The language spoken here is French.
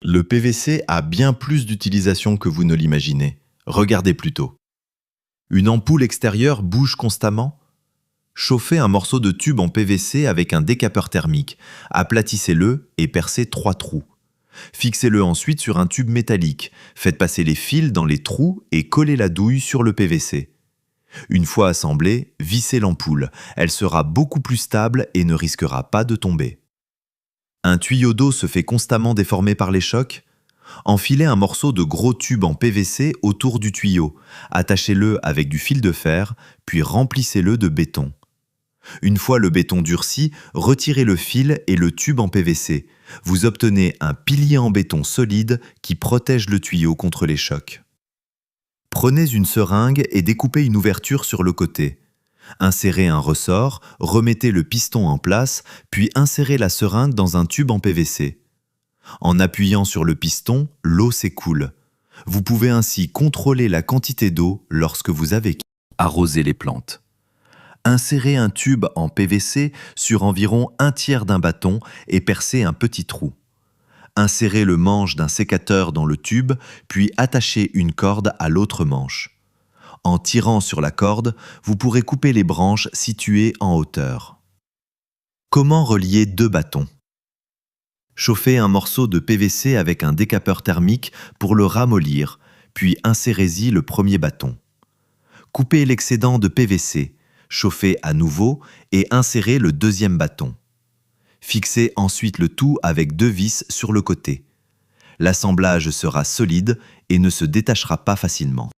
Le PVC a bien plus d'utilisation que vous ne l'imaginez. Regardez plutôt. Une ampoule extérieure bouge constamment? Chauffez un morceau de tube en PVC avec un décapeur thermique. Aplatissez-le et percez 3 trous. Fixez-le ensuite sur un tube métallique. Faites passer les fils dans les trous et collez la douille sur le PVC. Une fois assemblée, vissez l'ampoule. Elle sera beaucoup plus stable et ne risquera pas de tomber. Un tuyau d'eau se fait constamment déformer par les chocs? Enfilez un morceau de gros tube en PVC autour du tuyau. Attachez-le avec du fil de fer, puis remplissez-le de béton. Une fois le béton durci, retirez le fil et le tube en PVC. Vous obtenez un pilier en béton solide qui protège le tuyau contre les chocs. Prenez une seringue et découpez une ouverture sur le côté. Insérez un ressort, remettez le piston en place, puis insérez la seringue dans un tube en PVC. En appuyant sur le piston, l'eau s'écoule. Vous pouvez ainsi contrôler la quantité d'eau lorsque vous avez arrosé les plantes. Insérez un tube en PVC sur environ 1/3 d'un bâton et percez un petit trou. Insérez le manche d'un sécateur dans le tube, puis attachez une corde à l'autre manche. En tirant sur la corde, vous pourrez couper les branches situées en hauteur. Comment relier 2 bâtons? Chauffez un morceau de PVC avec un décapeur thermique pour le ramollir, puis insérez-y le premier bâton. Coupez l'excédent de PVC, chauffez à nouveau et insérez le deuxième bâton. Fixez ensuite le tout avec 2 vis sur le côté. L'assemblage sera solide et ne se détachera pas facilement.